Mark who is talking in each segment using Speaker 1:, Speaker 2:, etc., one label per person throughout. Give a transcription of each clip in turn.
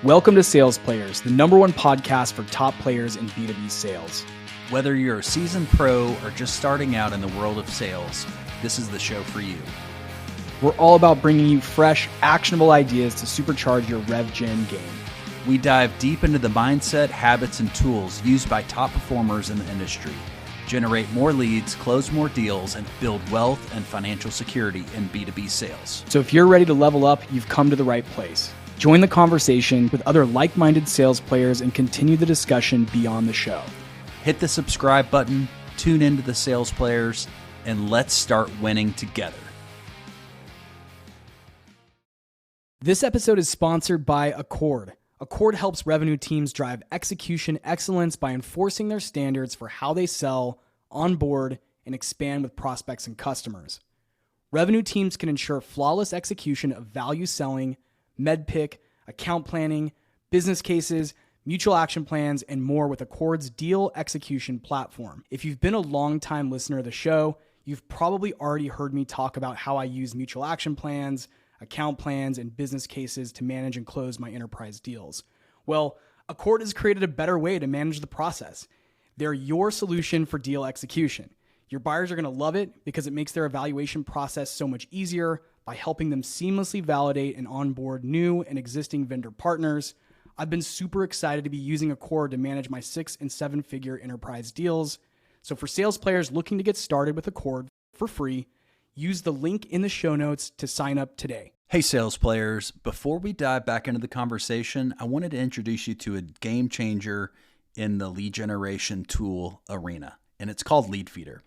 Speaker 1: Welcome to Sales Players, the #1 podcast for top players in B2B sales.
Speaker 2: Whether you're a seasoned pro or just starting out in the world of sales, this is the show for you.
Speaker 1: We're all about bringing you fresh, actionable ideas to supercharge your rev gen game.
Speaker 2: We dive deep into the mindset, habits, and tools used by top performers in the industry. Generate more leads, close more deals, and build wealth and financial security in B2B sales.
Speaker 1: So if you're ready to level up, you've come to the right place. Join the conversation with other like-minded sales players and continue the discussion beyond the show.
Speaker 2: Hit the subscribe button, tune into the Sales Players, and let's start winning together.
Speaker 1: This episode is sponsored by Accord. Accord helps revenue teams drive execution excellence by enforcing their standards for how they sell, onboard, and expand with prospects and customers. Revenue teams can ensure flawless execution of value selling, MedPick, account planning, business cases, mutual action plans, and more with Accord's deal execution platform. If you've been a long-time listener of the show, you've probably already heard me talk about how I use mutual action plans, account plans, and business cases to manage and close my enterprise deals. Well, Accord has created a better way to manage the process. They're your solution for deal execution. Your buyers are going to love it because it makes their evaluation process so much easier by helping them seamlessly validate and onboard new and existing vendor partners. I've been super excited to be using Accord to manage my 6- and 7-figure enterprise deals. So for sales players looking to get started with Accord for free, use the link in the show notes to sign up today.
Speaker 2: Hey Sales Players, before we dive back into the conversation, I wanted to introduce you to a game changer in the lead generation tool arena, and it's called Lead Feeder.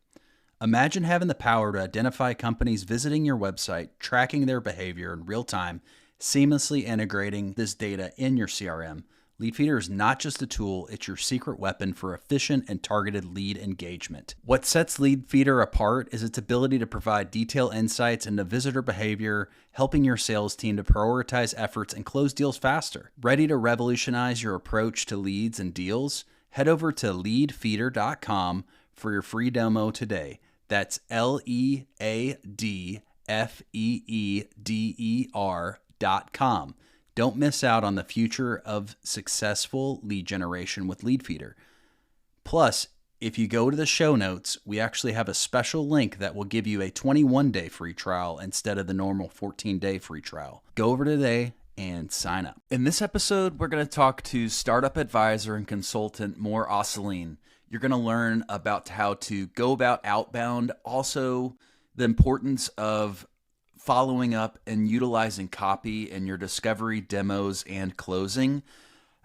Speaker 2: Imagine having the power to identify companies visiting your website, tracking their behavior in real time, seamlessly integrating this data in your CRM. Lead Feeder is not just a tool, it's your secret weapon for efficient and targeted lead engagement. What sets Lead Feeder apart is its ability to provide detailed insights into visitor behavior, helping your sales team to prioritize efforts and close deals faster. Ready to revolutionize your approach to leads and deals? Head over to leadfeeder.com for your free demo today. That's LEADFEEDER.com. Don't miss out on the future of successful lead generation with Lead Feeder. Plus, if you go to the show notes, we actually have a special link that will give you a 21-day free trial instead of the normal 14-day free trial. Go over today and sign up. In this episode, we're going to talk to startup advisor and consultant Mor Assouline. You're going to learn about how to go about outbound, also the importance of following up and utilizing copy in your discovery, demos, and closing,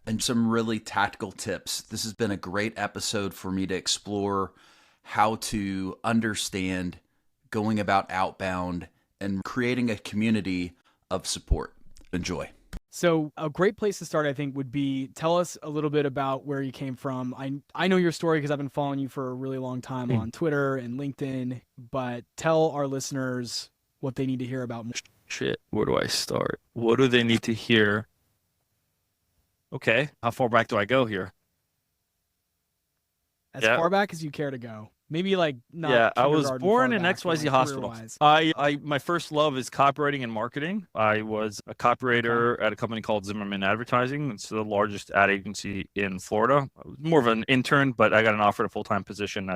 Speaker 2: and some really tactical tips. This has been a great episode for me to explore how to understand going about outbound and creating a community of support. Enjoy.
Speaker 1: So a great place to start, I think, would be tell us a little bit about where you came from. I know your story because I've been following you for a really long time on Twitter and LinkedIn, but tell our listeners what they need to hear about.
Speaker 3: Shit, where do I start? What do they need to hear? Okay, how far back do I go here?
Speaker 1: As far back as you care to go. Maybe like not.
Speaker 3: Yeah, I was born in
Speaker 1: back,
Speaker 3: XYZ
Speaker 1: like
Speaker 3: hospital. My first love is copywriting and marketing. I was a copywriter at a company called Zimmerman Advertising. It's the largest ad agency in Florida. I was more of an intern, but I got an offer to a full-time position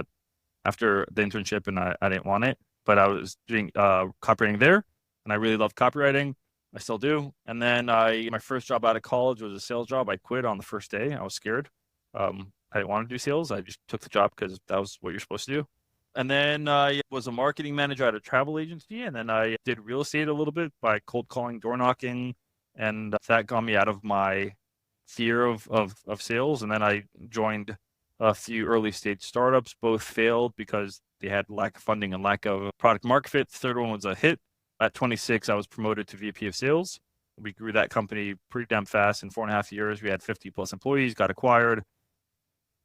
Speaker 3: after the internship, and I didn't want it. But I was doing copywriting there, and I really loved copywriting. I still do. And then my first job out of college was a sales job. I quit on the first day. I was scared. I didn't want to do sales. I just took the job because that was what you're supposed to do. And then I was a marketing manager at a travel agency. And then I did real estate a little bit by cold calling, door knocking. And that got me out of my fear of sales. And then I joined a few early stage startups. Both failed because they had lack of funding and lack of product market fit. The third one was a hit. At 26, I was promoted to VP of sales. We grew that company pretty damn fast. In 4.5 years, we had 50 plus employees, got acquired,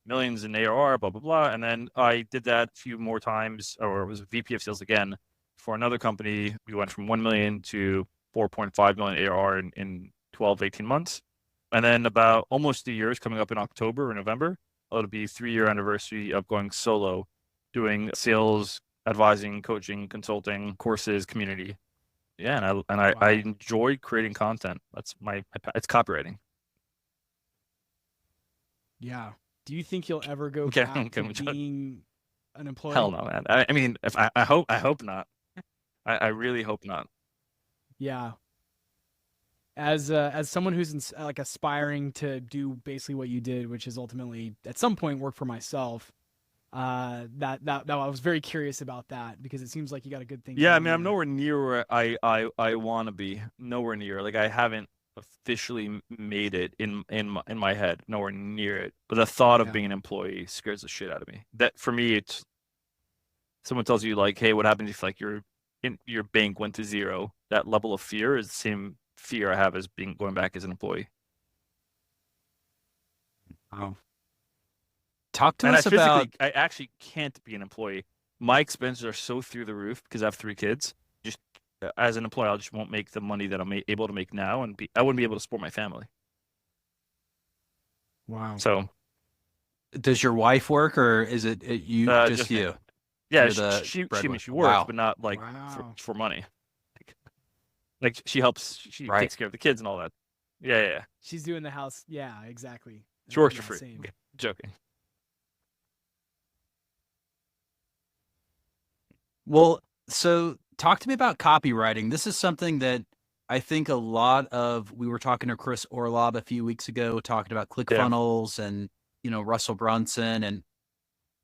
Speaker 3: millions in ARR, blah, blah, blah. And then I did that a few more times, or was VP of sales again for another company. We went from 1 million to 4.5 million ARR in 12, 18 months. And then about almost 2 years coming up in October or November, it'll be 3-year anniversary of going solo, doing sales, advising, coaching, consulting, courses, community. Yeah, and I enjoy creating content. That's it's copywriting.
Speaker 1: Yeah. Do you think you'll ever go
Speaker 3: Okay,
Speaker 1: back
Speaker 3: okay,
Speaker 1: to being an employee?
Speaker 3: Hell no, man. I mean, if I hope not. I really hope not.
Speaker 1: Yeah. As someone who's like aspiring to do basically what you did, which is ultimately at some point work for myself, that I was very curious about that because it seems like you got a good thing.
Speaker 3: Yeah, I
Speaker 1: going
Speaker 3: mean, I'm
Speaker 1: there.
Speaker 3: nowhere near where I want to be. Nowhere near. Like I haven't officially made it in my head. Nowhere near it. But the thought of
Speaker 1: Yeah.
Speaker 3: being an employee scares the shit out of me. That for me, it's someone tells you like, hey, what happens if like your bank went to zero? That level of fear is the same fear I have as going back as an employee.
Speaker 2: Wow. Talk to
Speaker 3: And
Speaker 2: us about.
Speaker 3: I actually can't be an employee. My expenses are so through the roof because I have 3 kids. Just as an employee, I just won't make the money that I'm able to make now, and I wouldn't be able to support my family.
Speaker 1: Wow.
Speaker 3: So,
Speaker 2: Does your wife work, or is it you? Just
Speaker 3: me.
Speaker 2: you.
Speaker 3: Yeah,
Speaker 2: You're the
Speaker 3: she
Speaker 2: breadwinner.
Speaker 3: she works,
Speaker 2: Wow.
Speaker 3: but not like
Speaker 1: Wow.
Speaker 3: for money. Like she helps, she
Speaker 2: Right.
Speaker 3: takes care of the kids and all that. Yeah.
Speaker 1: She's doing the house. Yeah, exactly.
Speaker 3: She works for
Speaker 1: Yeah,
Speaker 3: free.
Speaker 1: same.
Speaker 3: Okay, joking.
Speaker 2: Well, so talk to me about copywriting. This is something that I think a lot of, we were talking to Chris Orlob a few weeks ago, talking about
Speaker 3: Yeah.
Speaker 2: ClickFunnels and, Russell Brunson. And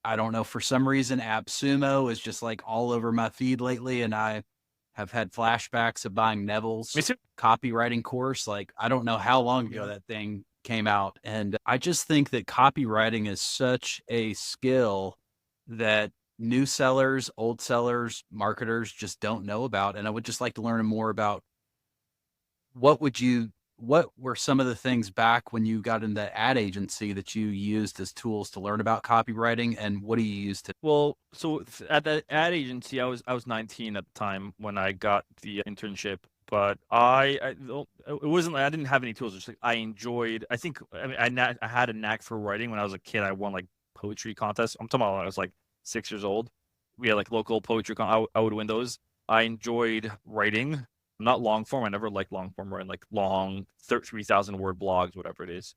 Speaker 2: I don't know, for some reason, AppSumo is just like all over my feed lately. And I have had flashbacks of buying Neville's
Speaker 3: Me too.
Speaker 2: copywriting course. Like, I don't know how long ago
Speaker 1: Yeah.
Speaker 2: that thing came out. And I just think that copywriting is such a skill that new sellers, old sellers, marketers just don't know about. And I would just like to learn more about what were some of the things back when you got into ad agency that you used as tools to learn about copywriting, and what do you use to?
Speaker 3: Well, so at that ad agency, I was 19 at the time when I got the internship, but it wasn't like I didn't have any tools. Just like I enjoyed. I mean, I had a knack for writing when I was a kid. I won like poetry contests. I'm talking about when I was like 6 years old. We had like local poetry I would win those. I enjoyed writing, not long form. I never liked long form writing, like long 3,000 word blogs, whatever it is.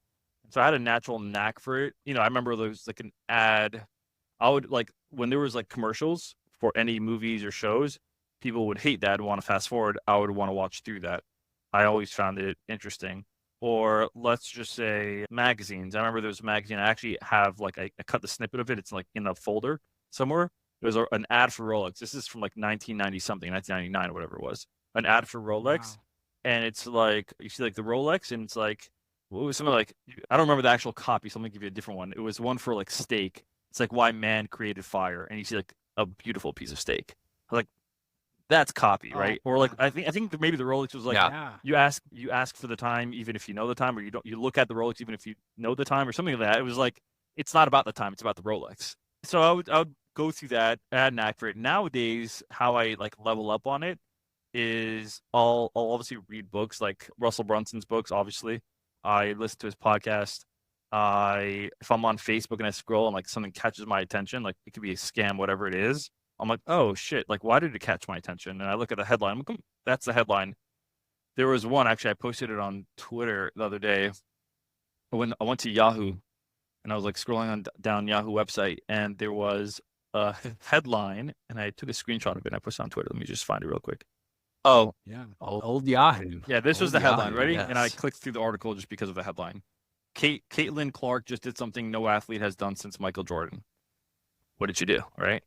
Speaker 3: So I had a natural knack for it. I remember there was like an ad. I would like when there was like commercials for any movies or shows, people would hate that and want to fast forward. I would want to watch through that. I always found it interesting. Or let's just say magazines. I remember there was a magazine. I actually have like I cut the snippet of it. It's like in a folder somewhere. It was an ad for Rolex. This is from like 1990 something, 1999 or whatever it was. An ad for Rolex,
Speaker 1: Wow.
Speaker 3: and it's like you see like the Rolex, and it's like what was something like I don't remember the actual copy. So I'm gonna give you a different one. It was one for like steak. It's like why man created fire, and you see like a beautiful piece of steak. I was like, that's copy,
Speaker 1: Oh,
Speaker 3: right? Or like
Speaker 1: wow.
Speaker 3: I think that maybe the Rolex was like
Speaker 2: Yeah.
Speaker 1: Yeah.
Speaker 3: you ask for the time even if you know the time, or you look at the Rolex even if you know the time, or something like that. It was like it's not about the time, it's about the Rolex. So I would go through that, add an act for it. Nowadays, how I like level up on it is I'll obviously read books like Russell Brunson's books. Obviously, I listen to his podcast. If I'm on Facebook and I scroll and like something catches my attention, like it could be a scam, whatever it is, I'm like, oh shit, like why did it catch my attention? And I look at the headline. I'm like, that's the headline. There was one actually. I posted it on Twitter the other day. When I went to Yahoo and I was like scrolling on down Yahoo website, and there was a headline, and I took a screenshot of it and I posted it on Twitter. Let me just find it real quick. Oh,
Speaker 1: Yeah.
Speaker 2: Old Yahoo.
Speaker 3: yeah, this was
Speaker 2: Old
Speaker 3: the headline.
Speaker 2: Yahoo,
Speaker 3: Ready?
Speaker 2: yes.
Speaker 3: And I clicked through the article just because of the headline. Caitlin Clark just did something no athlete has done since Michael Jordan. What did she do? Right?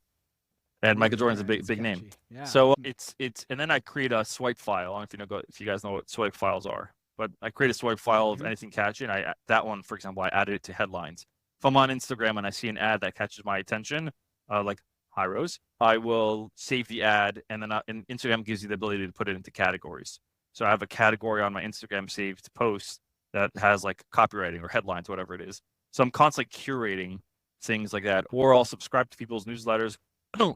Speaker 3: And Michael Jordan's a big name.
Speaker 1: Yeah.
Speaker 3: So it's and then I create a swipe file. I don't know if you guys know what swipe files are, but I create a swipe file of anything catching. That one, for example, I added it to headlines. If I'm on Instagram and I see an ad that catches my attention, like Hi Rose, I will save the ad, and then and Instagram gives you the ability to put it into categories. So I have a category on my Instagram saved post that has like copywriting or headlines, whatever it is. So I'm constantly curating things like that, or I'll subscribe to people's newsletters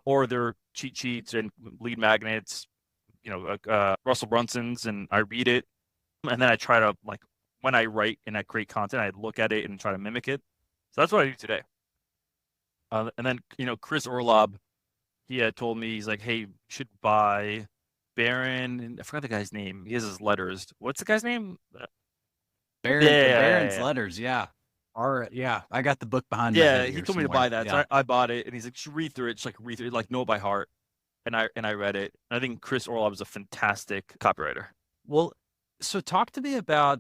Speaker 3: or their cheat sheets and lead magnets, Russell Brunson's, and I read it, and then I try to like when I write and I create content, I look at it and try to mimic it. So that's what I do today. And then Chris Orlob, he had told me, he's like, hey, you should buy Baron. I forgot the guy's name. He has his letters. What's the guy's name?
Speaker 2: Baron's letters. Yeah. All right. Yeah, I got the book behind my
Speaker 3: Yeah,
Speaker 2: head
Speaker 3: he
Speaker 2: here
Speaker 3: told me to buy
Speaker 2: somewhere.
Speaker 3: that.
Speaker 2: Yeah.
Speaker 3: So I bought it, and he's like, "You should read through it. Just like read through it, like know it by heart." And I read it. I think Chris Orlob is a fantastic copywriter.
Speaker 2: Well, so talk to me about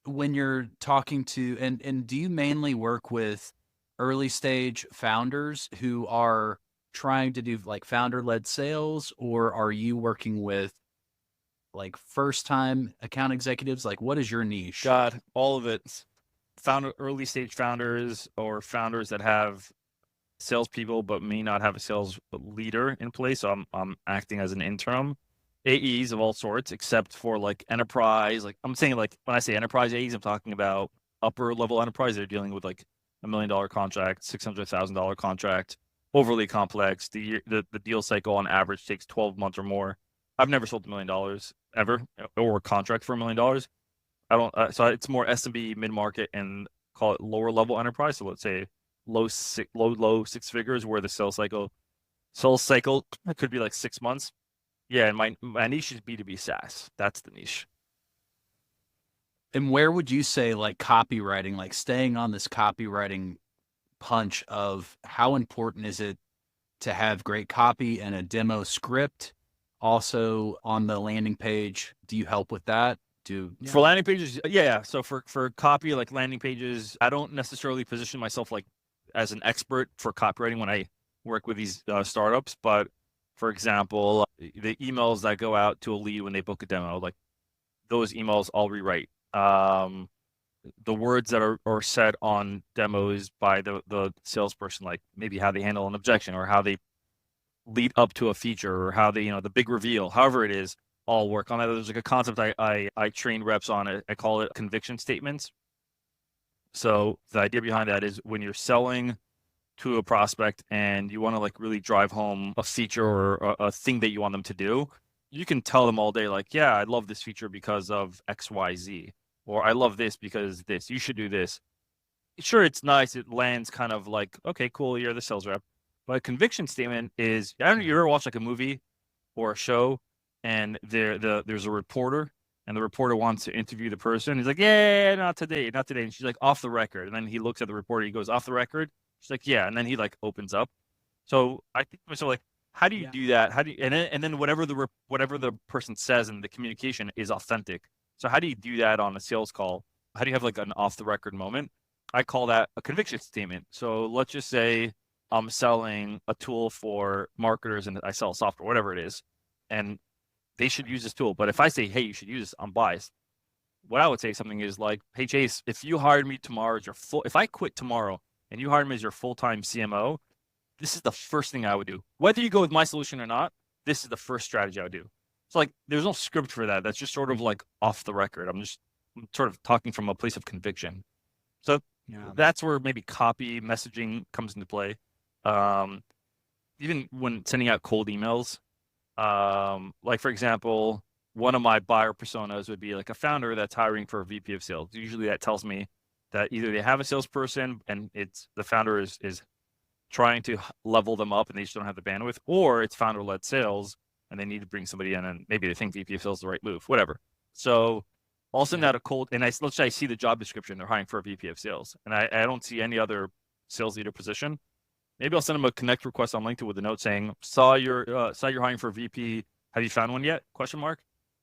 Speaker 2: when you're talking to, and do you mainly work with early stage founders who are trying to do like founder led sales, or are you working with like first time account executives? Like, what is your niche?
Speaker 3: God, all of it. Early stage founders or founders that have salespeople but may not have a sales leader in place. So I'm acting as an interim. AEs of all sorts, except for like enterprise. Like I'm saying, like when I say enterprise AEs, I'm talking about upper level enterprise. They're dealing with like $1 million contract, $600,000 contract, overly complex. The deal cycle on average takes 12 months or more. I've never sold $1 million ever, or a contract for $1 million. I don't. So it's more SMB, mid market, and call it lower level enterprise. So let's say low six figures, where the sales cycle could be like 6 months. Yeah, and my niche is B2B SaaS. That's the niche.
Speaker 2: And where would you say like copywriting, like staying on this copywriting punch of how important is it to have great copy and a demo script? Also on the landing page, do you help with that?
Speaker 3: For landing pages, yeah. So for copy, like landing pages, I don't necessarily position myself like as an expert for copywriting when I work with these startups. But for example, the emails that go out to a lead when they book a demo, like those emails I'll rewrite. The words that are said on demos by the salesperson, like maybe how they handle an objection or how they lead up to a feature or how they, the big reveal, however it is, all work on that. There's like a concept I train reps on it. I call it conviction statements. So the idea behind that is when you're selling to a prospect and you want to like really drive home a feature or a thing that you want them to do, you can tell them all day, like, yeah, I love this feature because of XYZ, or I love this because this, you should do this. Sure, it's nice. It lands kind of like, okay, cool, you're the sales rep. But a conviction statement is, I don't know, you ever watch like a movie or a show and there's a reporter and the reporter wants to interview the person. He's like, yeah, not today. And she's like, off the record. And then he looks at the reporter, he goes, off the record? She's like, yeah. And then he like opens up. So I think to myself, like, how do you do that? How do you, and then whatever the person says and the communication is authentic. So how do you do that on a sales call? How do you have like an off the record moment? I call that a conviction statement. So let's just say I'm selling a tool for marketers and I sell software, whatever it is, and they should use this tool. But if I say, hey, you should use this, I'm biased. What I would say something is like, hey, Chase, if you hired me tomorrow as if I quit tomorrow and you hired me as your full-time CMO, this is the first thing I would do. Whether you go with my solution or not, this is the first strategy I would do. So like, there's no script for that. That's just sort of like off the record. I'm sort of talking from a place of conviction. So that's where maybe copy messaging comes into play. Even when sending out cold emails, like for example, one of my buyer personas would be like a founder that's hiring for a VP of sales. Usually that tells me that either they have a salesperson and it's the founder is trying to level them up and they just don't have the bandwidth, or it's founder led sales and they need to bring somebody in and maybe they think VP of sales is the right move, whatever. So I'll send out a cold, and let's say I see the job description, they're hiring for a VP of sales, and I don't see any other sales leader position. Maybe I'll send them a connect request on LinkedIn with a note saying, saw you're hiring for a VP. Have you found one yet? ?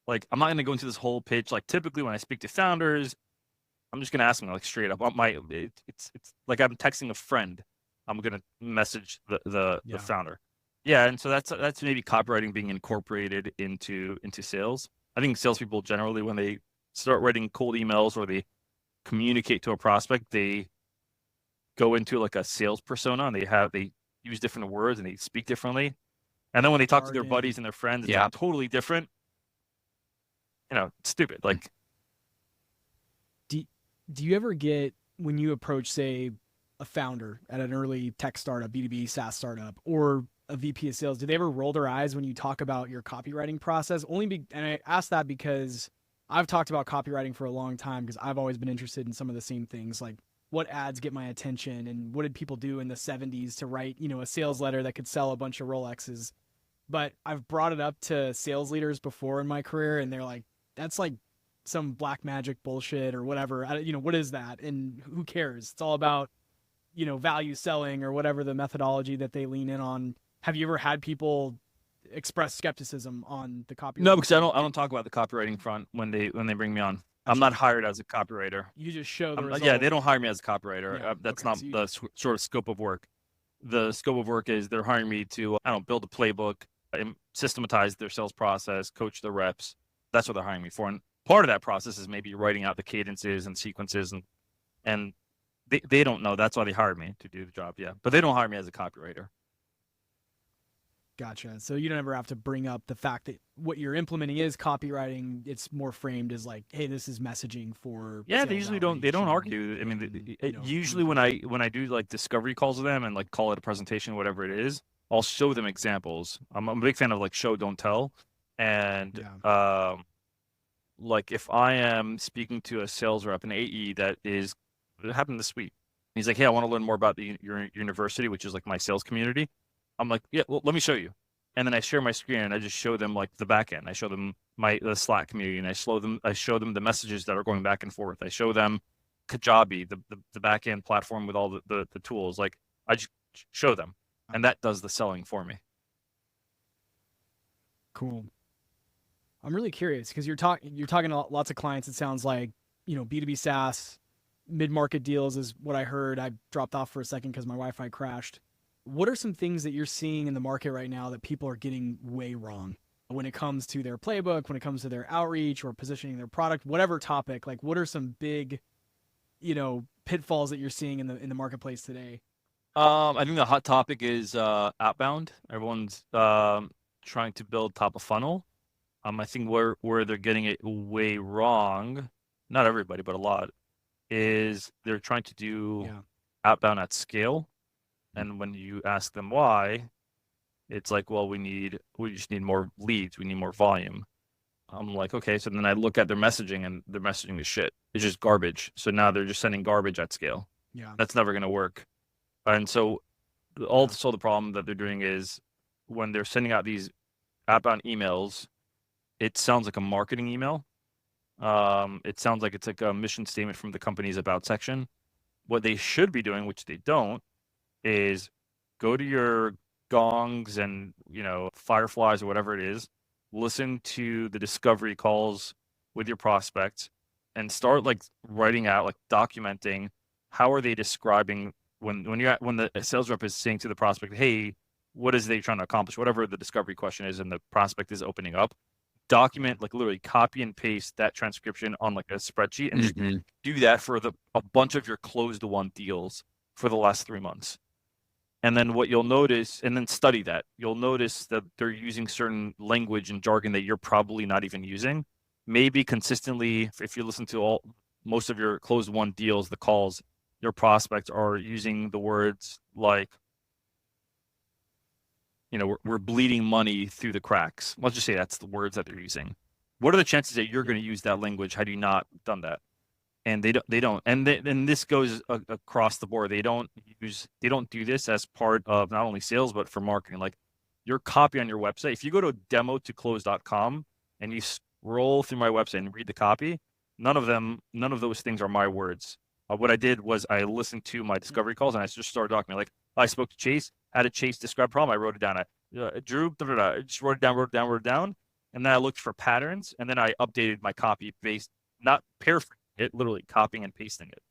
Speaker 3: Like, I'm not going to go into this whole pitch. Like typically when I speak to founders, I'm just going to ask them like straight up. It's like I'm texting a friend. I'm going to message the founder. Yeah. And so that's maybe copywriting being incorporated into sales. I think salespeople generally, when they start writing cold emails or they communicate to a prospect, they go into like a sales persona and they use different words and they speak differently. And then when they talk to their buddies and their friends, it's like totally different. It's stupid. Like,
Speaker 1: do you ever get, when you approach, say, a founder at an early tech startup, B2B SaaS startup, or a VP of sales, do they ever roll their eyes when you talk about your copywriting process? And I ask that because I've talked about copywriting for a long time because I've always been interested in some of the same things, like what ads get my attention and what did people do in the 70s to write, a sales letter that could sell a bunch of Rolexes. But I've brought it up to sales leaders before in my career and they're like, that's like some black magic bullshit or whatever. What is that? And who cares? It's all about, value selling or whatever the methodology that they lean in on. Have you ever had people express skepticism on the copywriting?
Speaker 3: No, because I don't talk about the copywriting front when they bring me on. I'm not hired as a copywriter.
Speaker 1: You just show the result.
Speaker 3: Yeah, they don't hire me as a copywriter.
Speaker 1: Yeah,
Speaker 3: That's
Speaker 1: okay,
Speaker 3: not
Speaker 1: so
Speaker 3: the sort of scope of work. The scope of work is they're hiring me to, build a playbook, systematize their sales process, coach the reps. That's what they're hiring me for. And part of that process is maybe writing out the cadences and sequences, and they don't know. That's why they hired me to do the job. Yeah, but they don't hire me as a copywriter.
Speaker 1: Gotcha. So you don't ever have to bring up the fact that what you're implementing is copywriting. It's more framed as like, hey, this is messaging for.
Speaker 3: Yeah, they usually don't. They don't argue. I mean, usually when I do like discovery calls with them and like call it a presentation, whatever it is, I'll show them examples. I'm a big fan of like show, don't tell, and like if I am speaking to a sales rep, an AE it happened this week. He's like, hey, I want to learn more about your university, which is like my sales community. I'm like, yeah, well, let me show you. And then I share my screen and I just show them like the back end. I show them the Slack community and I show them the messages that are going back and forth. I show them Kajabi, the back end platform with all the tools. Like I just show them, and that does the selling for me.
Speaker 1: Cool. I'm really curious because you're talking to lots of clients. It sounds like, B2B SaaS, mid-market deals is what I heard. I dropped off for a second because my Wi-Fi crashed. What are some things that you're seeing in the market right now that people are getting way wrong when it comes to their playbook, when it comes to their outreach or positioning their product, whatever topic? Like, what are some big, pitfalls that you're seeing in the marketplace today?
Speaker 3: I think the hot topic is outbound. Everyone's trying to build top of funnel. I think where they're getting it way wrong, not everybody, but a lot, is they're trying to do outbound at scale. And when you ask them why, it's like, well, we just need more leads. We need more volume. I'm like, okay. So then I look at their messaging and their messaging is shit. It's just garbage. So now they're just sending garbage at scale.
Speaker 1: Yeah.
Speaker 3: That's never going to work. And so also the problem that they're doing is when they're sending out these outbound emails, it sounds like a marketing email. It sounds like it's like a mission statement from the company's about section. What they should be doing, which they don't, is go to your gongs and fireflies or whatever it is, listen to the discovery calls with your prospects and start like writing out, like documenting how are they describing when the sales rep is saying to the prospect, hey, what is they trying to accomplish, whatever the discovery question is and the prospect is opening up. Document, like literally copy and paste that transcription on like a spreadsheet and just do that for a bunch of your closed won deals for the last 3 months. And then what you'll notice, and then study that, you'll notice that they're using certain language and jargon that you're probably not even using. Maybe consistently, if you listen to most of your closed won deals, the calls, your prospects are using the words like, we're bleeding money through the cracks. Let's just say that's the words that they're using. What are the chances that you're going to use that language had you not done that? And they don't. And this goes across the board. They don't do this as part of not only sales, but for marketing. Like your copy on your website, if you go to demotoclose.com and you scroll through my website and read the copy, none of those things are my words. What I did was I listened to my discovery calls and I just started documenting. Like I spoke to Chase, had a Chase describe problem. I wrote it down. I drew, I just wrote it down. And then I looked for patterns and then I updated my copy based, not paraphrasing it, literally copying and pasting it.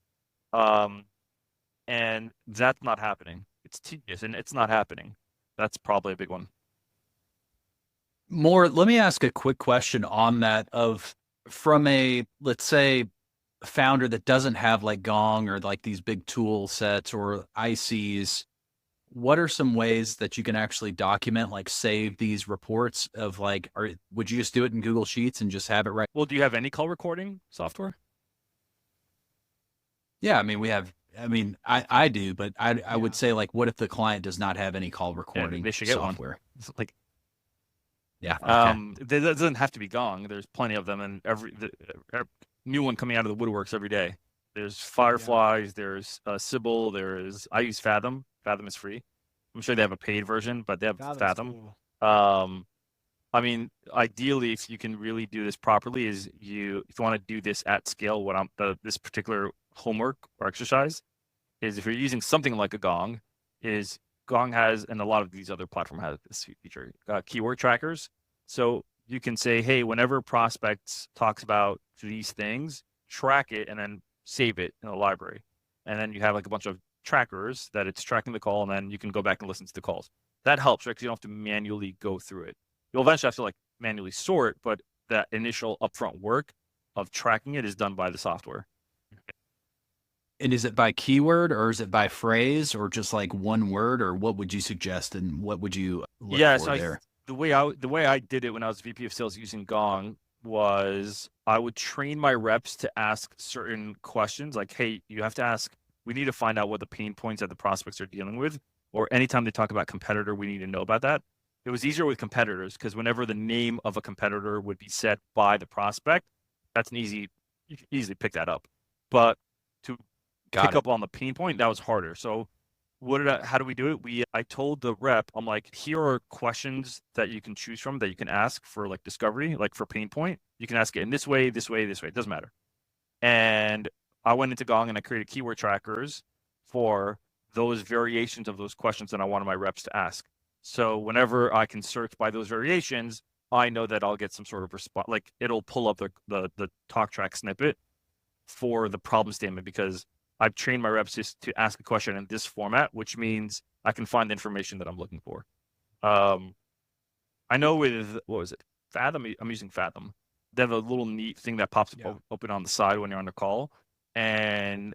Speaker 3: And that's not happening. It's tedious and it's not happening. That's probably a big one.
Speaker 2: Mor, let me ask a quick question on that from a, let's say, founder that doesn't have like Gong or like these big tool sets or ICs. What are some ways that you can actually document, like save these reports of like, would you just do it in Google Sheets and just have it right?
Speaker 3: Well, do you have any call recording software?
Speaker 2: Yeah, I mean, I do, but I would say like, what if the client does not have any call recording
Speaker 3: they should get
Speaker 2: software?
Speaker 3: One. It's like,
Speaker 2: yeah. Okay.
Speaker 3: It doesn't have to be Gong. There's plenty of them, and every new one coming out of the woodworks every day. There's Fireflies. There's Sybil. I use Fathom. Fathom is free. I'm sure they have a paid version, but they have Fathom.
Speaker 1: Cool.
Speaker 3: I mean, ideally, if you can really do this properly, if you want to do this at scale, this particular homework or exercise is if you're using something like a Gong, Gong has, and a lot of these other platforms have this feature, keyword trackers. So you can say, hey, whenever prospects talks about these things, track it and then save it in a library. And then you have like a bunch of trackers that it's tracking the call, and then you can go back and listen to the calls. That helps, right? Because you don't have to manually go through it. You'll eventually have to like manually sort, but that initial upfront work of tracking it is done by the software.
Speaker 2: And is it by keyword or is it by phrase or just like one word, or what would you suggest and what would you look for there?
Speaker 3: The way I did it when I was VP of sales using Gong was I would train my reps to ask certain questions like, hey, you have to ask, we need to find out what the pain points that the prospects are dealing with, or anytime they talk about competitor, we need to know about that. It was easier with competitors because whenever the name of a competitor would be set by the prospect, you can easily pick that up. But to pick up on the pain point, that was harder. So how do we do it? I told the rep, I'm like, here are questions that you can choose from that you can ask for like discovery, like for pain point. You can ask it in this way, this way, this way. It doesn't matter. And I went into Gong and I created keyword trackers for those variations of those questions that I wanted my reps to ask. So whenever I can search by those variations, I know that I'll get some sort of response. Like it'll pull up the talk track snippet for the problem statement, because I've trained my reps to ask a question in this format, which means I can find the information that I'm looking for. I know with, what was it? Fathom? I'm using Fathom. They have a little neat thing that pops up open on the side when you're on the call. And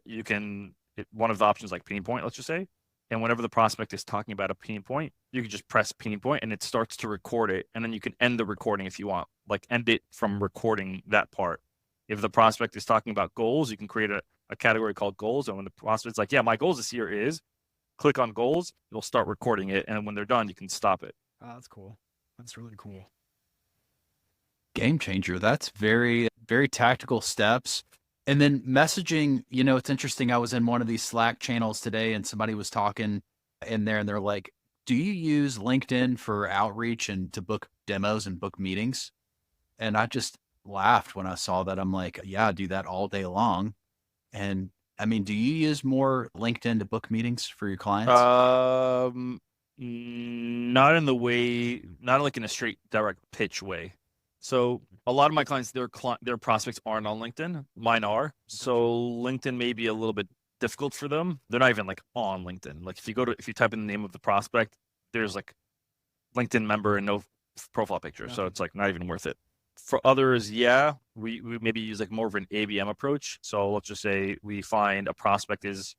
Speaker 3: one of the options like pain point, let's just say. And whenever the prospect is talking about a pain point, you can just press pain point and it starts to record it. And then you can end the recording if you want, like end it from recording that part. If the prospect is talking about goals, you can create a category called goals. And when the prospect's like, yeah, my goals this year is, click on goals, it'll start recording it. And when they're done, you can stop it.
Speaker 1: Oh, that's cool. That's really cool.
Speaker 2: Game changer. That's very, very tactical steps. And then messaging, it's interesting. I was in one of these Slack channels today and somebody was talking in there and they're like, do you use LinkedIn for outreach and to book demos and book meetings? And I just laughed when I saw that. I'm like, yeah, I do that all day long. And I mean, do you use more LinkedIn to book meetings for your clients?
Speaker 3: Not like in a straight direct pitch way. So a lot of my clients, their prospects aren't on LinkedIn. Mine are. So LinkedIn may be a little bit difficult for them. They're not even like on LinkedIn. Like if you type in the name of the prospect, there's like LinkedIn member and no profile picture. So it's like not even worth it. For others, yeah, we maybe use like more of an ABM approach. So let's just say we find a prospect is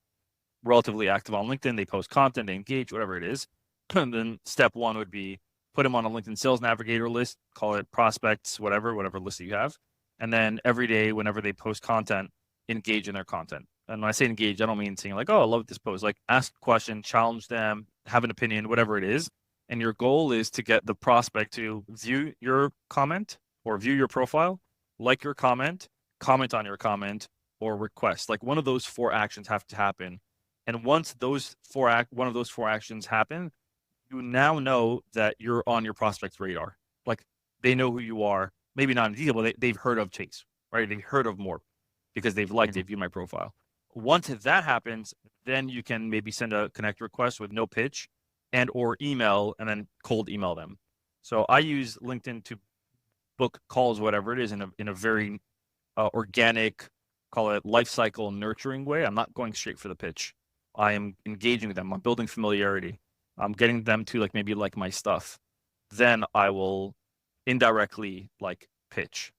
Speaker 3: relatively active on LinkedIn. They post content, they engage, whatever it is. And then step one would be put them on a LinkedIn Sales Navigator list, call it prospects, whatever list that you have. And then every day, whenever they post content, engage in their content. And when I say engage, I don't mean saying like, oh, I love this post. Like ask a question, challenge them, have an opinion, whatever it is. And your goal is to get the prospect to view your comment or view your profile, like your comment on your comment, or request. Like one of those 4 actions have to happen. And once one of those 4 actions happen, you now know that you're on your prospect's radar. Like they know who you are, maybe not in detail, but they've heard of Chase, right? They've heard of Mor because they've viewed my profile. Once that happens, then you can maybe send a connect request with no pitch and or email and then cold email them. So I use LinkedIn to book calls, whatever it is, in a very organic, call it life cycle nurturing way. I'm not going straight for the pitch. I am engaging with them. I'm building familiarity. I'm getting them to like maybe like my stuff. Then I will indirectly like pitch.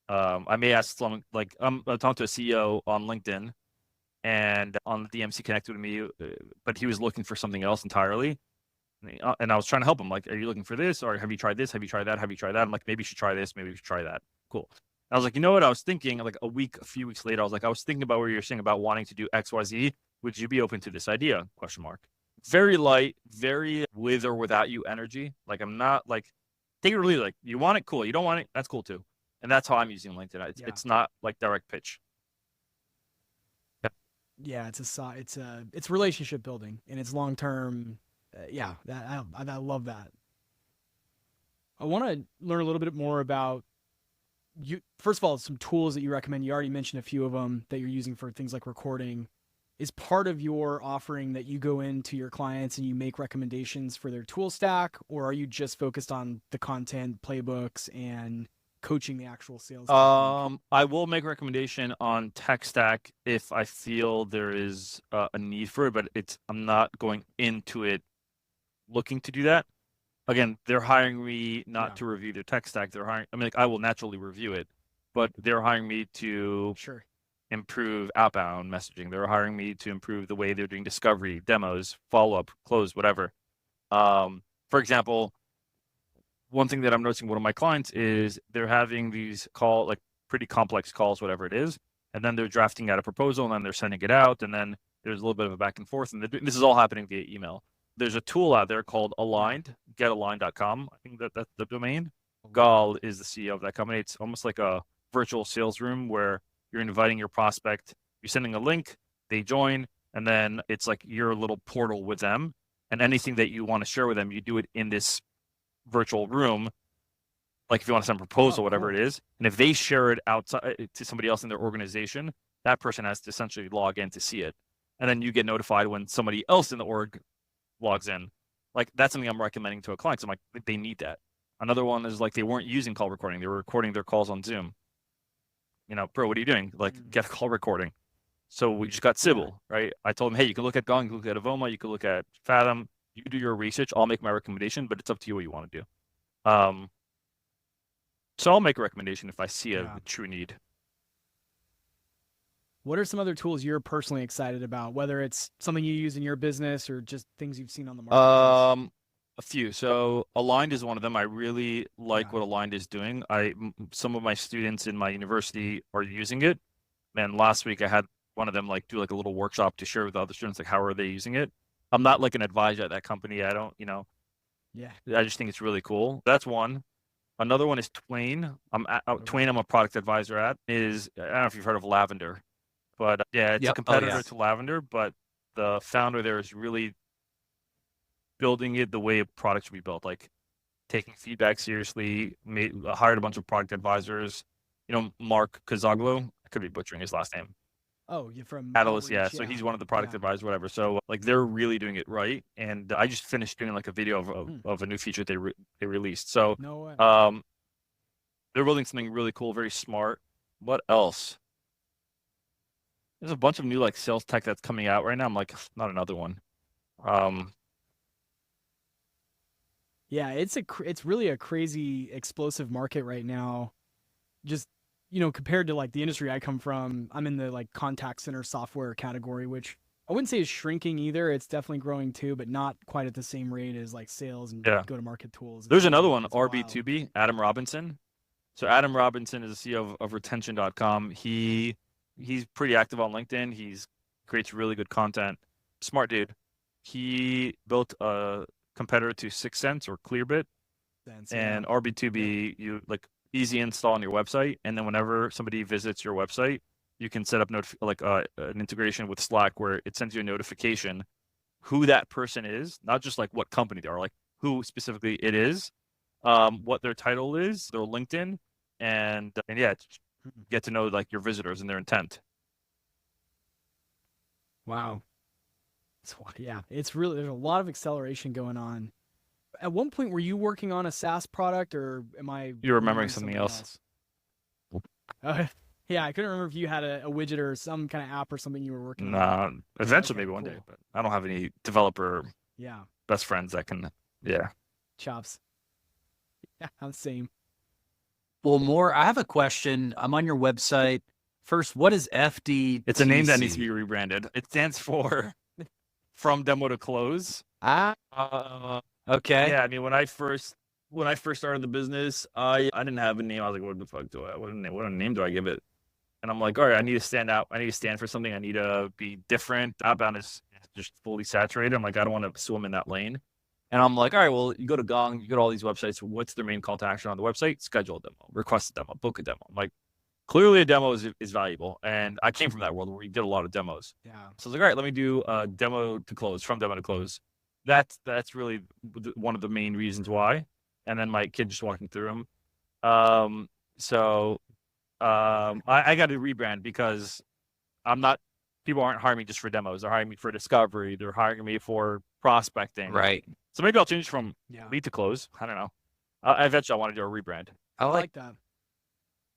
Speaker 3: I may ask someone like I'm talking to a CEO on LinkedIn, and on the DMC connected with me, but he was looking for something else entirely. And I was trying to help him. Like, are you looking for this? Or have you tried this? Have you tried that? Have you tried that? I'm like, maybe you should try this. Maybe you should try that. Cool. I was like, you know what? I was thinking like a few weeks later, I was thinking about what you're saying about wanting to do XYZ. Would you be open to this idea? ? Very light, very with or without you energy. Like I'm not like, take it or leave it. Like you want it, cool. You don't want it, that's cool too. And that's how I'm using LinkedIn. It's not like direct pitch.
Speaker 1: Yeah, it's relationship building and it's long term. I love that. I want to learn a little bit more about you. First of all, some tools that you recommend. You already mentioned a few of them that you're using for things like recording. Is part of your offering that you go into your clients and you make recommendations for their tool stack, or are you just focused on the content, playbooks, and coaching the actual sales technique?
Speaker 3: I will make a recommendation on tech stack if I feel there is a need for it, but I'm not going into it looking to do that. Again, they're hiring me not to review their tech stack. They're hiring, I mean, like, I will naturally review it, but they're hiring me to improve outbound messaging. They're hiring me to improve the way they're doing discovery, demos, follow-up, close, whatever. For example, one thing that I'm noticing one of my clients is they're having these like pretty complex calls, whatever it is, and then they're drafting out a proposal and then they're sending it out, and then there's a little bit of a back and forth, and this is all happening via email. There's a tool out there called Aligned, getaligned.com. I think that's the domain. Beall is the CEO of that company. It's almost like a virtual sales room where you're inviting your prospect, you're sending a link, they join, and then it's like your little portal with them. And anything that you want to share with them, you do it in this virtual room. Like if you want to send a proposal, whatever it is. And if they share it outside to somebody else in their organization, that person has to essentially log in to see it. And then you get notified when somebody else in the org logs in. Like that's something I'm recommending to a client. So I'm like, they need that. Another one is like they weren't using call recording. They were recording their calls on Zoom. You know, bro, what are you doing? Like, get a call recording. So we just got Sybil, right? I told him, hey, you can look at Gong, you can look at Avoma, you can look at Fathom. You can do your research. I'll make my recommendation, but it's up to you what you want to do. So I'll make a recommendation if I see a true need.
Speaker 1: What are some other tools you're personally excited about, whether it's something you use in your business or just things you've seen on the market?
Speaker 3: A few. So Aligned is one of them. I really like what Aligned is doing. Some of my students in my university are using it. Man, last week I had one of them like do like a little workshop to share with other students, like how are they using it. I'm not like an advisor at that company. I don't, I just think it's really cool. That's one. Another one is Twain. Twain, I'm a product advisor at. I don't know if you've heard of Lavender, but it's a competitor to Lavender, but the founder there is really building it the way a product should be built, like taking feedback seriously, hired a bunch of product advisors. Mark Kazaglo, I could be butchering his last name.
Speaker 1: Oh, you're from
Speaker 3: Catalyst, So he's one of the product advisors, whatever. So like they're really doing it right. And I just finished doing like a video of a new feature they released. So they're building something really cool, very smart. What else? There's a bunch of new like sales tech that's coming out right now. I'm like, not another one.
Speaker 1: Yeah, it's really a crazy explosive market right now. Just compared to like the industry I come from, I'm in the like contact center software category, which I wouldn't say is shrinking either. It's definitely growing too, but not quite at the same rate as like sales and go-to-market tools.
Speaker 3: There's another one, RB2B, Adam Robinson. So Adam Robinson is the CEO of retention.com. He's pretty active on LinkedIn. He creates really good content. Smart dude. He built a competitor to 6sense or Clearbit. And RB2B, you like easy install on your website, and then whenever somebody visits your website, you can set up an integration with Slack where it sends you a notification who that person is, not just like what company they are, like who specifically it is, what their title is, their LinkedIn, and get to know like your visitors and their intent.
Speaker 1: Wow. It's really, there's a lot of acceleration going on. At one point, were you working on a SaaS product, or am I?
Speaker 3: You're remembering something else.
Speaker 1: Yeah, I couldn't remember if you had a widget or some kind of app or something you were working
Speaker 3: on. Eventually, maybe one day, but I don't have any developer best friends that can,
Speaker 1: chops. Yeah, I'm the same.
Speaker 2: Well, Mor, I have a question. I'm on your website. First, what is FDTC?
Speaker 3: It's a name that needs to be rebranded. It stands for From Demo to Close.
Speaker 2: Okay.
Speaker 3: Yeah, I mean, when I first started the business, I didn't have a name. I was like, what the fuck what name do I give it? And I'm like, all right, I need to stand out. I need to stand for something. I need to be different. Outbound is just fully saturated. I'm like, I don't want to swim in that lane. And I'm like, all right, well, you go to Gong, you go to all these websites. What's their main call to action on the website? Schedule a demo, request a demo, book a demo. I'm like, clearly a demo is valuable. And I came from that world where we did a lot of demos.
Speaker 1: Yeah.
Speaker 3: So I was like, all right, let me do a demo to close, from demo to close. That's really one of the main reasons why. and then my kid just walking through them. I got to rebrand because people aren't hiring me just for demos. They're hiring me for discovery. They're hiring me for prospecting.
Speaker 2: Right.
Speaker 3: So maybe I'll change from lead to close. I don't know. Eventually I want to do a rebrand.
Speaker 1: I like that.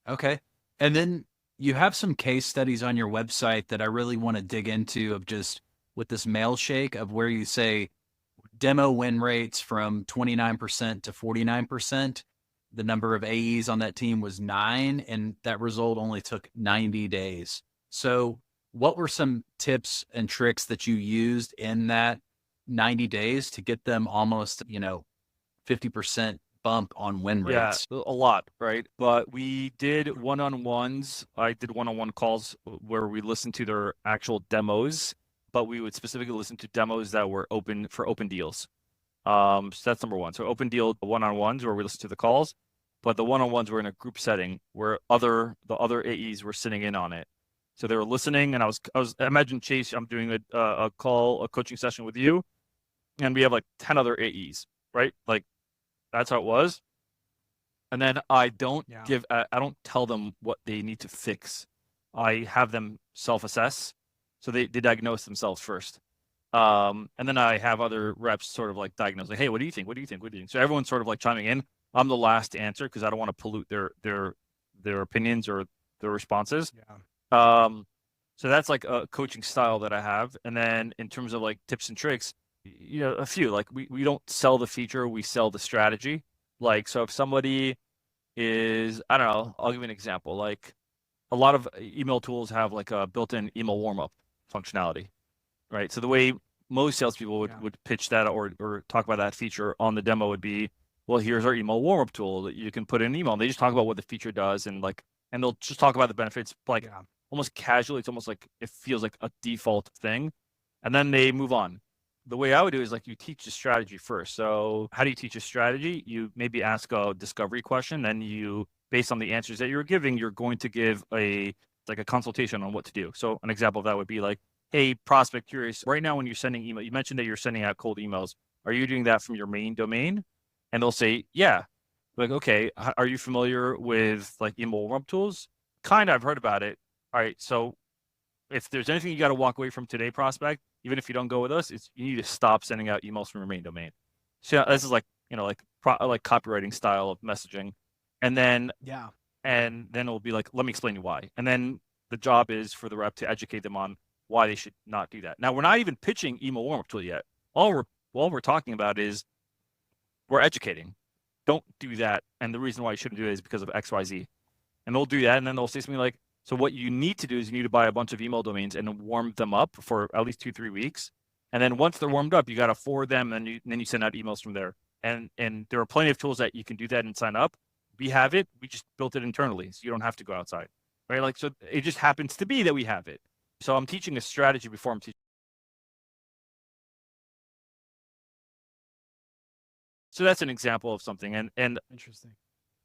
Speaker 2: Okay. And then you have some case studies on your website that I really want to dig into of just with this mail shake of where you say demo win rates from 29% to 49%. The number of AEs on that team was 9, and that result only took 90 days. So what were some tips and tricks that you used in that 90 days to get them almost, 50% bump on win rates?
Speaker 3: Yeah, a lot, right? But we did one-on-ones. I did one-on-one calls where we listened to their actual demos, but we would specifically listen to demos that were open for open deals. So that's number one. So open deal one-on-ones where we listen to the calls, but the one-on-ones were in a group setting where the other AEs were sitting in on it. So they were listening, and I was imagine Chase, I'm doing a coaching session with you, and we have like 10 other AEs, right? Like that's how it was. And then I don't tell them what they need to fix. I have them self-assess. So they diagnose themselves first. And then I have other reps sort of like diagnose, like, hey, what do you think? What do you think? What do you think? So everyone's sort of like chiming in. I'm the last to answer because I don't want to pollute their opinions or their responses.
Speaker 1: Yeah.
Speaker 3: So that's like a coaching style that I have. And then in terms of like tips and tricks, a few, like we don't sell the feature, we sell the strategy. Like, so if somebody is, I don't know, I'll give you an example. Like a lot of email tools have like a built-in email warm-up functionality, right? So the way most salespeople would pitch that or talk about that feature on the demo would be, well, here's our email warm-up tool that you can put in an email. And they just talk about what the feature does and they'll just talk about the benefits, like almost casually. It's almost like it feels like a default thing. And then they move on. The way I would do is like you teach the strategy first. So how do you teach a strategy? You maybe ask a discovery question, then you, based on the answers that you're giving, you're going to give a consultation on what to do. So an example of that would be like, hey, prospect, curious, right now when you're sending email, you mentioned that you're sending out cold emails. Are you doing that from your main domain? And they'll say, yeah. Like, okay, are you familiar with like email warm-up tools? Kind of, I've heard about it. All right, so if there's anything you got to walk away from today, prospect, even if you don't go with us, you need to stop sending out emails from your main domain. So this is like copywriting style of messaging. And then it'll be like, let me explain you why. And then the job is for the rep to educate them on why they should not do that. Now, we're not even pitching email warm-up tool yet. All we're talking about is we're educating. Don't do that. And the reason why you shouldn't do it is because of XYZ. And they'll do that. And then they'll say something like, so what you need to do is you need to buy a bunch of email domains and warm them up for at least 2-3 weeks. And then once they're warmed up, you got to forward them and then you send out emails from there. And there are plenty of tools that you can do that and sign up. We have it. We just built it internally. So you don't have to go outside, right? Like, so it just happens to be that we have it. So I'm teaching a strategy before I'm teaching. So that's an example of something. And
Speaker 1: Interesting.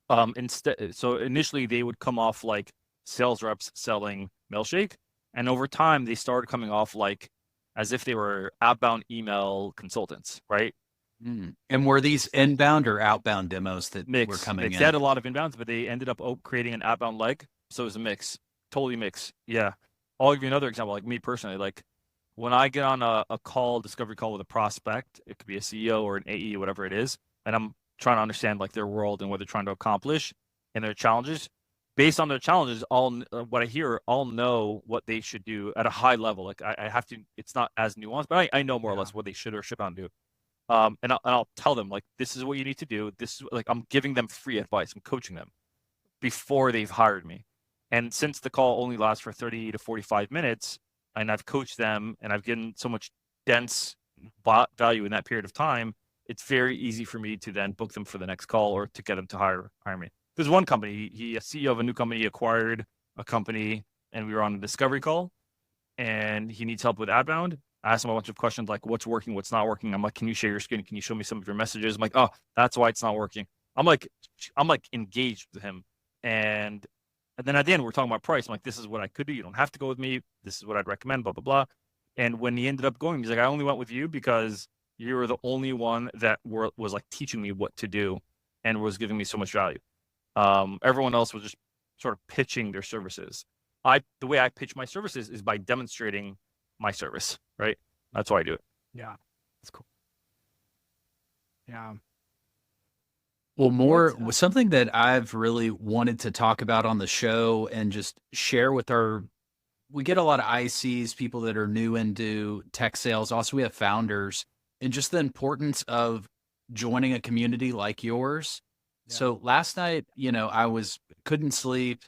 Speaker 3: So initially they would come off like sales reps selling Mailshake, and over time they started coming off like as if they were outbound email consultants, right?
Speaker 2: And were these inbound or outbound demos that were coming in?
Speaker 3: They had a lot of inbounds, but they ended up creating an outbound leg. So it was a mix, totally mix. Yeah. I'll give you another example. Like me personally, like when I get on a discovery call with a prospect, it could be a CEO or an AE, whatever it is, and I'm trying to understand like their world and what they're trying to accomplish and their challenges. Based on their challenges, what I hear, I'll know what they should do at a high level. Like I have to, it's not as nuanced, but I know more or less what they should or should not do. And I'll tell them like, this is what you need to do. This is like, I'm giving them free advice. I'm coaching them before they've hired me. And since the call only lasts for 30 to 45 minutes, and I've coached them and I've given so much dense value in that period of time, it's very easy for me to then book them for the next call or to get them to hire me. There's one company, he a CEO of a new company, acquired a company, and we were on a discovery call, and he needs help with outbound. I asked him a bunch of questions like, what's working, what's not working. I'm like, can you share your screen? Can you show me some of your messages? I'm like, oh, that's why it's not working. I'm like engaged with him. And then at the end, we're talking about price. I'm like, this is what I could do. You don't have to go with me. This is what I'd recommend, blah, blah, blah. And when he ended up going, he's like, I only went with you because you were the only one that was like teaching me what to do. and was giving me so much value. Everyone else was just sort of pitching their services. The way I pitch my services is by demonstrating my service, right? That's why I do it.
Speaker 1: Yeah, that's cool. Yeah.
Speaker 2: Well, something that I've really wanted to talk about on the show and just share with we get a lot of ICs, people that are new into tech sales. Also, we have founders, and just the importance of joining a community like yours. Yeah. So last night, I couldn't sleep,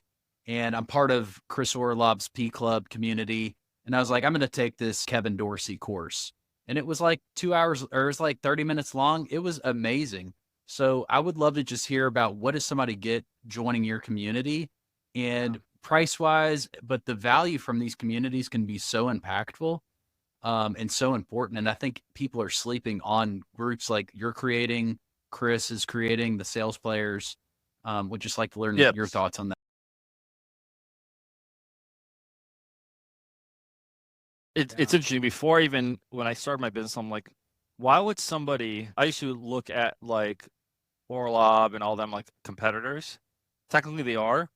Speaker 2: and I'm part of Chris Orlob's P Club community. And I was like, I'm going to take this Kevin Dorsey course. And it was like 2 hours, or it was like 30 minutes long. It was amazing. So I would love to just hear about what does somebody get joining your community and price wise, but the value from these communities can be so impactful and so important. And I think people are sleeping on groups like you're creating, Chris is creating, the sales players. Would just like to learn your thoughts on that.
Speaker 3: It's interesting. When I started my business, I'm like, why would somebody, I used to look at like Orlob and all them like competitors. Technically they are,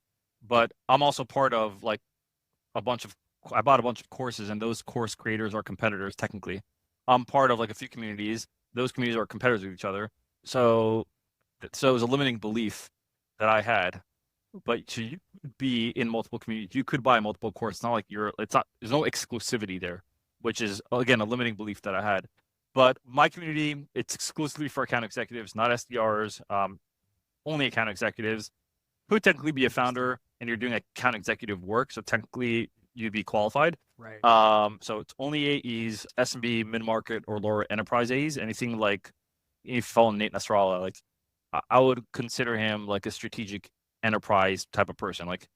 Speaker 3: but I'm also part of like I bought a bunch of courses, and those course creators are competitors technically. I'm part of like a few communities. Those communities are competitors with each other. So it was a limiting belief that I had. But to be in multiple communities, you could buy multiple courses. It's not like there's no exclusivity there, which is again a limiting belief that I had. But my community, it's exclusively for account executives, not SDRs, only account executives who technically be a founder, and you're doing account executive work. So technically you'd be qualified.
Speaker 1: Right.
Speaker 3: So it's only AEs, SMB, mid-market, or lower enterprise AEs. Anything like, if you follow Nate Nasralla, like I would consider him like a strategic enterprise type of person. Like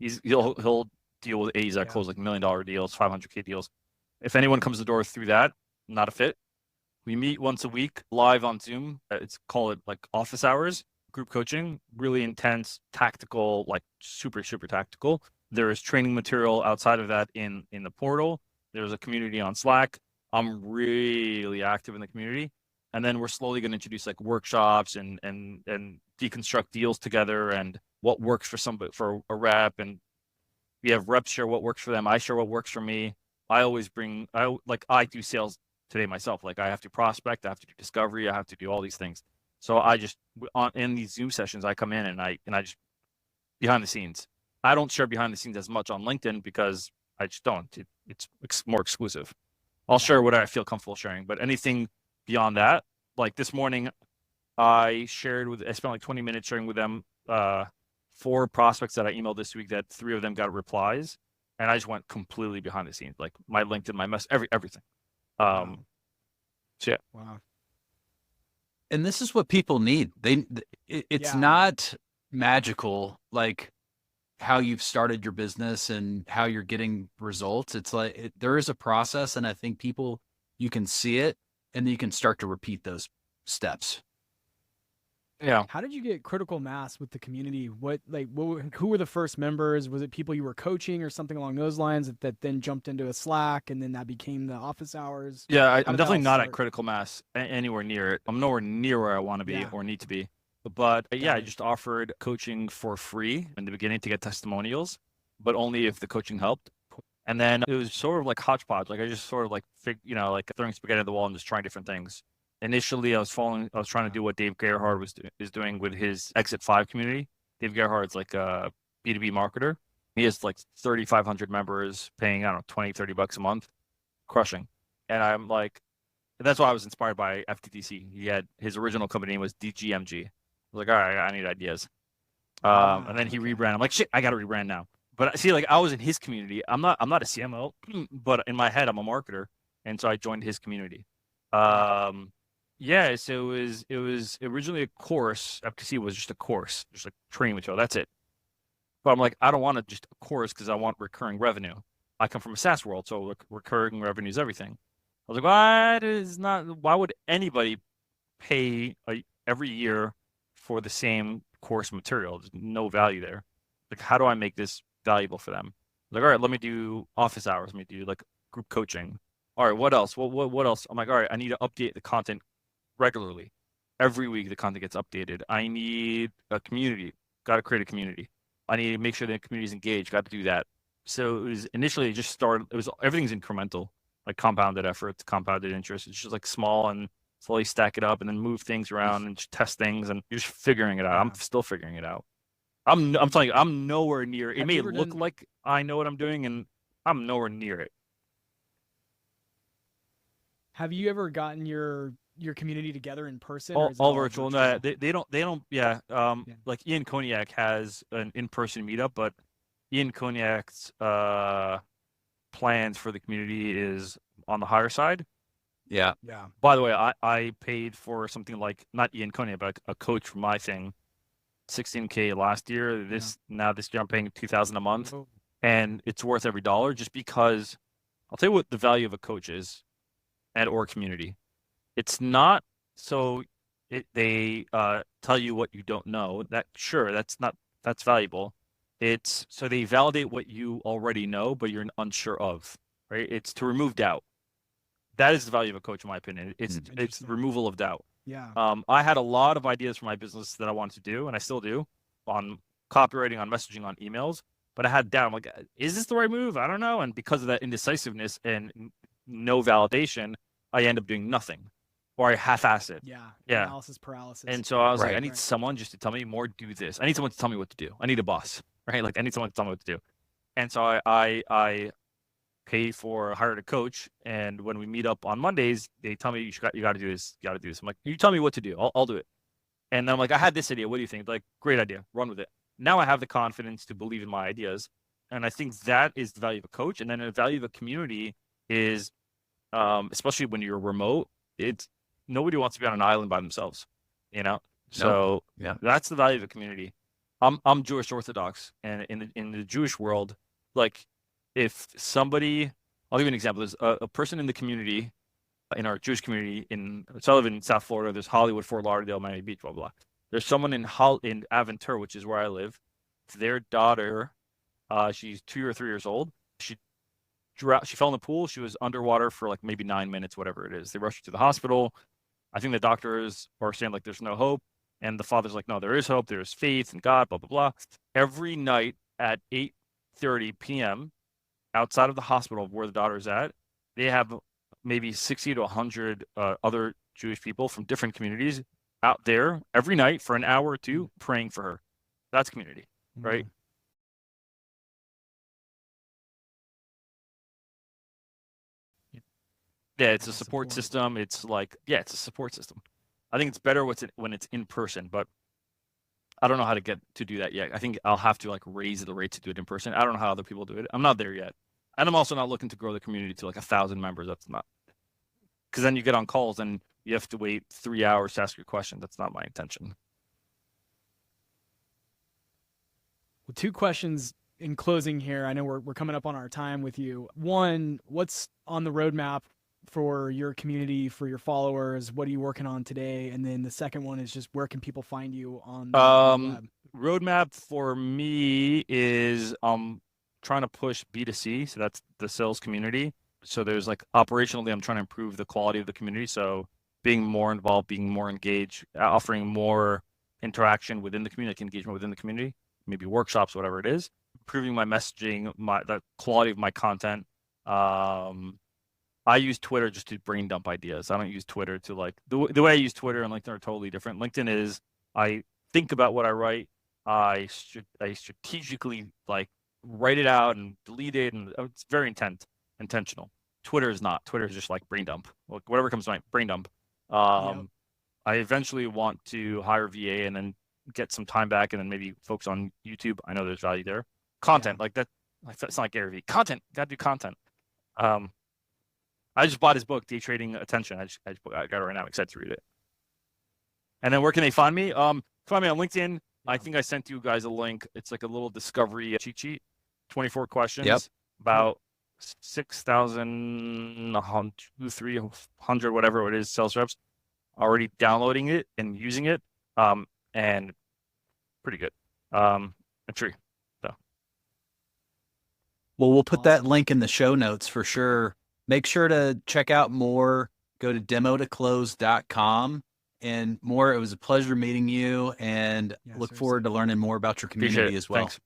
Speaker 3: he'll deal with AEs that close like $1 million deals, $500K deals. If anyone comes to the door through that, not a fit. We meet once a week live on Zoom. Call it like office hours, group coaching, really intense, tactical, like super, super tactical. There is training material outside of that in the portal. There's a community on Slack. I'm really active in the community. And then we're slowly going to introduce like workshops and deconstruct deals together and what works for for a rep. And we have reps share what works for them. I share what works for me. I do sales today myself. Like I have to prospect, I have to do discovery, I have to do all these things. So in these Zoom sessions, I come in and I just behind the scenes. I don't share behind the scenes as much on LinkedIn because I just don't. It's more exclusive. I'll share what I feel comfortable sharing, but anything beyond that, like this morning, I spent like 20 minutes sharing with them 4 prospects that I emailed this week that 3 of them got replies, and I just went completely behind the scenes, like my LinkedIn, my everything. So yeah.
Speaker 1: Wow.
Speaker 2: And this is what people need. It's not magical like how you've started your business and how you're getting results. It's like there is a process, and I think you can see it, and then you can start to repeat those steps.
Speaker 3: Yeah.
Speaker 1: How did you get critical mass with the community? Who were the first members? Was it people you were coaching or something along those lines that then jumped into a Slack and then that became the office hours?
Speaker 3: Yeah, I'm definitely not at critical mass anywhere near it. I'm nowhere near where I want to be or need to be. But I just offered coaching for free in the beginning to get testimonials, but only if the coaching helped. And then it was sort of like hodgepodge. Like I just sort of like throwing spaghetti at the wall and just trying different things. Initially, I was trying to do what Dave Gerhardt is doing with his Exit 5 community. Dave Gerhardt's like a B2B marketer. He has like 3,500 members paying, I don't know, $20-$30 a month, crushing. And I'm like, that's why I was inspired by FDTC. His original company name was DGMG. I was like, all right, I need ideas. And then he rebranded. I'm like, shit, I got to rebrand now. But see, like I was in his community. I'm not a CMO, but in my head, I'm a marketer. And so I joined his community. Yeah, so it was originally a course. FTC was just a course, just like training material. That's it. But I'm like, I don't want just a course because I want recurring revenue. I come from a SaaS world, so recurring revenue is everything. I was like, why would anybody pay every year for the same course material? There's no value there. Like, how do I make this valuable for them? Like, all right, let me do office hours. Let me do like group coaching. All right, what else? What else? I'm like, all right, I need to update the content regularly. Every week the content gets updated. I need a community. Got to create a community. I need to make sure the community is engaged. Got to do that. So it was initially just started. It was everything's incremental, like compounded efforts, compounded interest. It's just like small and slowly stack it up, and then move things around and just test things, and you're just figuring it out. I'm still figuring it out. I'm telling you, I'm nowhere near. It may look like I know what I'm doing, and I'm nowhere near it.
Speaker 1: Have you ever gotten your community together in person?
Speaker 3: All,
Speaker 1: or is it
Speaker 3: all virtual. No, they don't. Yeah.
Speaker 1: Yeah.
Speaker 3: Like Ian Koniak has an in-person meetup, but Ian Koniak's plans for the community is on the higher side.
Speaker 2: Yeah.
Speaker 1: Yeah.
Speaker 3: By the way, I paid for something like, not Ian Koniak, but a coach for my thing, $16K last year. Now this year I'm paying $2,000 a month, and it's worth every dollar, just because I'll tell you what the value of a coach is or community. It's not so they tell you what you don't know. That's valuable. It's so they validate what you already know, but you're unsure of, right? It's to remove doubt. That is the value of a coach, in my opinion. It's removal of doubt.
Speaker 1: Yeah.
Speaker 3: I had a lot of ideas for my business that I wanted to do, and I still do, on copywriting, on messaging, on emails. But I had doubt. I'm like, is this the right move? I don't know. And because of that indecisiveness and no validation, I end up doing nothing, or I half-ass it.
Speaker 1: Yeah.
Speaker 3: Yeah.
Speaker 1: Analysis paralysis.
Speaker 3: And so I was like, I need someone just to tell me more, do this. I need someone to tell me what to do. I need a boss, right? Like I need someone to tell me what to do. And so I paid for, hired a coach. And when we meet up on Mondays, they tell me, you got to do this. You got to do this. I'm like, you tell me what to do. I'll do it. And then I'm like, I had this idea. What do you think? Like, great idea. Run with it. Now I have the confidence to believe in my ideas. And I think that is the value of a coach. And then the value of a community is, especially when you're remote, it's nobody wants to be on an island by themselves, you know? So
Speaker 2: yeah,
Speaker 3: that's the value of a community. I'm Jewish Orthodox, and in the Jewish world, like if somebody, I'll give you an example. There's a person in the community, in our Jewish community so I live in South Florida. There's Hollywood, Fort Lauderdale, Miami Beach, blah, blah. There's someone in Aventura, which is where I live. Their daughter, she's 2 or 3 years old. She fell in the pool. She was underwater for like maybe 9 minutes, whatever it is. They rushed her to the hospital. I think the doctors are saying like there's no hope. And the father's like, no, there is hope. There's faith in God, blah, blah, blah. Every night at 8:30 p.m., outside of the hospital where the daughter's at, they have maybe 60 to 100 other Jewish people from different communities out there every night for an hour or two praying for her. That's community, right? Yeah, it's a support system. It's like, it's a support system. I think it's better when it's in person, but I don't know how to do that yet. I think I'll have to like raise the rate to do it in person. I don't know how other people do it. I'm not there yet. And I'm also not looking to grow the community to like 1,000 members. That's not, because then you get on calls and you have to wait 3 hours to ask your question. That's not my intention.
Speaker 1: Well, 2 questions in closing here. I know we're coming up on our time with you. One, what's on the roadmap for your community, for your followers? What are you working on today? And then the second one is just, where can people find you on the web?
Speaker 3: Roadmap for me is trying to push B2C. So that's the sales community. So there's like operationally, I'm trying to improve the quality of the community. So being more involved, being more engaged, offering more interaction within the community, engagement within the community, maybe workshops, whatever it is, improving my messaging, the quality of my content. I use Twitter just to brain dump ideas. I don't use Twitter to like, the way I use Twitter and LinkedIn are totally different. LinkedIn is, I think about what I write. I strategically like write it out and delete it, and it's very intentional. Twitter is not. Twitter is just like brain dump. Like whatever comes to mind, brain dump. I eventually want to hire VA and then get some time back, and then maybe focus on YouTube. I know there's value there. Content like that. Like that's not like Gary Vee. Content. Gotta do content. I just bought his book, Day Trading Attention. I got it right now. I'm excited to read it. And then where can they find me? Find me on LinkedIn. Yeah. I think I sent you guys a link. It's like a little discovery cheat sheet, 24 questions, about 6,300, whatever it is, sales reps already downloading it and using it, and pretty good. A tree. So.
Speaker 2: Well, we'll put that link in the show notes for sure. Make sure to check out more. Go to demotoclose.com And Mor, it was a pleasure meeting you, and
Speaker 1: Yeah,
Speaker 2: look
Speaker 1: seriously.
Speaker 2: forward to learning more about your community
Speaker 3: Appreciate it.
Speaker 2: as well.
Speaker 3: Thanks.